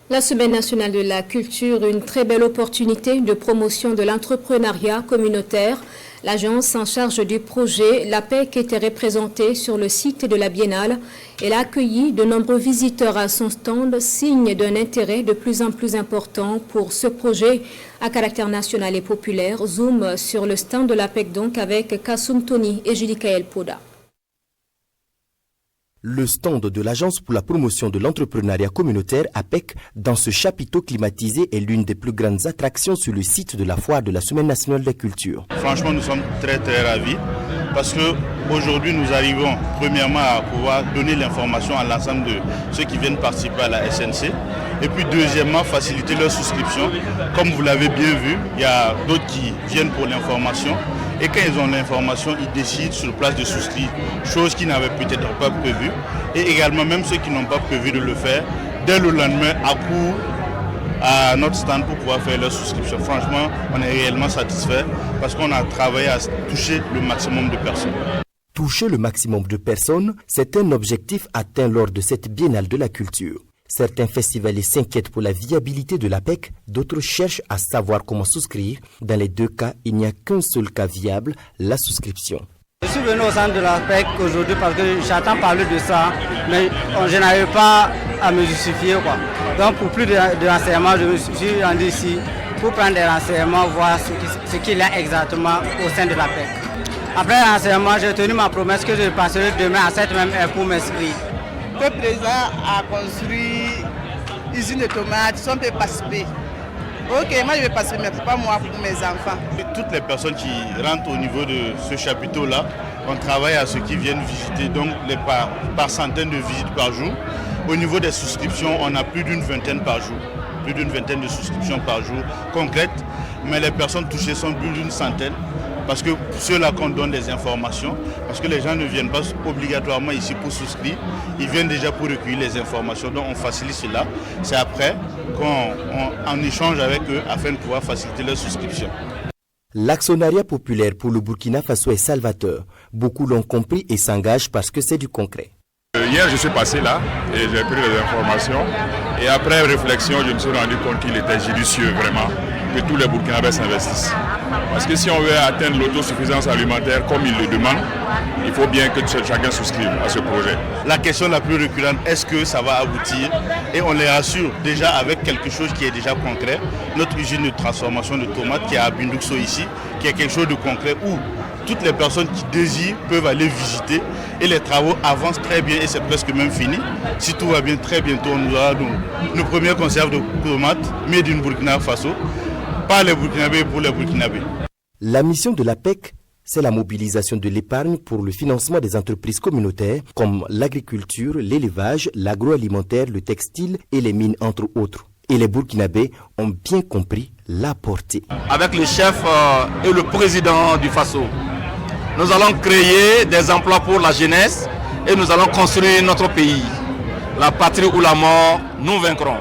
La Semaine nationale de la culture, une très belle opportunité de promotion de l'entrepreneuriat communautaire. L'agence en charge du projet, l'APEC, était représentée sur le site de la Biennale. Elle a accueilli de nombreux visiteurs à son stand, signe d'un intérêt de plus en plus important pour ce projet à caractère national et populaire. Zoom sur le stand de l'APEC donc avec Kassoum Tony et Julie Poda. Le stand de l'Agence pour la promotion de l'entrepreneuriat communautaire APEC dans ce chapiteau climatisé est l'une des plus grandes attractions sur le site de la foire de la Semaine nationale de la culture. Franchement, nous sommes très ravis parce qu'aujourd'hui nous arrivons premièrement à pouvoir donner l'information à l'ensemble de ceux qui viennent participer à la SNC et puis deuxièmement faciliter leur souscription. Comme vous l'avez bien vu, il y a d'autres qui viennent pour l'information. Et quand ils ont l'information, ils décident sur place de souscrire, chose qu'ils n'avaient peut-être pas prévu. Et également, même ceux qui n'ont pas prévu de le faire, dès le lendemain, accourent à notre stand pour pouvoir faire leur souscription. Franchement, on est réellement satisfait parce qu'on a travaillé à toucher le maximum de personnes. Toucher le maximum de personnes, c'est un objectif atteint lors de cette biennale de la culture. Certains festivaliers s'inquiètent pour la viabilité de l'APEC, d'autres cherchent à savoir comment souscrire. Dans les deux cas, il n'y a qu'un seul cas viable, la souscription. Je suis venu au centre de l'APEC aujourd'hui parce que j'entends parler de ça, mais je n'arrive pas à me justifier, quoi. Donc pour plus de renseignements, je me suis rendu ici pour prendre des renseignements, voir ce qu'il y a exactement au sein de l'APEC. Après les renseignements, j'ai tenu ma promesse que je passerai demain à cette même heure pour m'inscrire. Le président a construit une usine de tomates, si on peut participer. Ok, moi je vais participer, mais pas moi, pour mes enfants. Toutes les personnes qui rentrent au niveau de ce chapiteau-là, on travaille à ceux qui viennent visiter, donc par centaines de visites par jour. Au niveau des souscriptions, on a plus d'une vingtaine par jour. Plus d'une vingtaine de souscriptions par jour concrètes, mais les personnes touchées sont plus d'une centaine. Parce que ceux-là qu'on donne des informations, parce que les gens ne viennent pas obligatoirement ici pour souscrire, ils viennent déjà pour recueillir les informations, donc on facilite cela. C'est après qu'on échange avec eux afin de pouvoir faciliter leur souscription. L'actionnariat populaire pour le Burkina Faso est salvateur. Beaucoup l'ont compris et s'engagent parce que c'est du concret. Hier, je suis passé là et j'ai pris les informations. Et après réflexion, je me suis rendu compte qu'il était judicieux vraiment que tous les Burkinabés s'investissent. Parce que si on veut atteindre l'autosuffisance alimentaire comme il le demande, il faut bien que chacun souscrive à ce projet. La question la plus récurrente, est-ce que ça va aboutir? Et on les rassure déjà avec quelque chose qui est déjà concret. Notre usine de transformation de tomates qui est à Bindouxo ici, qui est quelque chose de concret où toutes les personnes qui désirent peuvent aller visiter et les travaux avancent très bien et c'est presque même fini. Si tout va bien, très bientôt on aura nos premières conserves de tomates made in Burkina Faso, par les Burkinabés pour les Burkinabés. La mission de l'APEC, c'est la mobilisation de l'épargne pour le financement des entreprises communautaires comme l'agriculture, l'élevage, l'agroalimentaire, le textile et les mines entre autres. Et les Burkinabés ont bien compris la portée. Avec le chef et le président du Faso, nous allons créer des emplois pour la jeunesse et nous allons construire notre pays. La patrie ou la mort, nous vaincrons.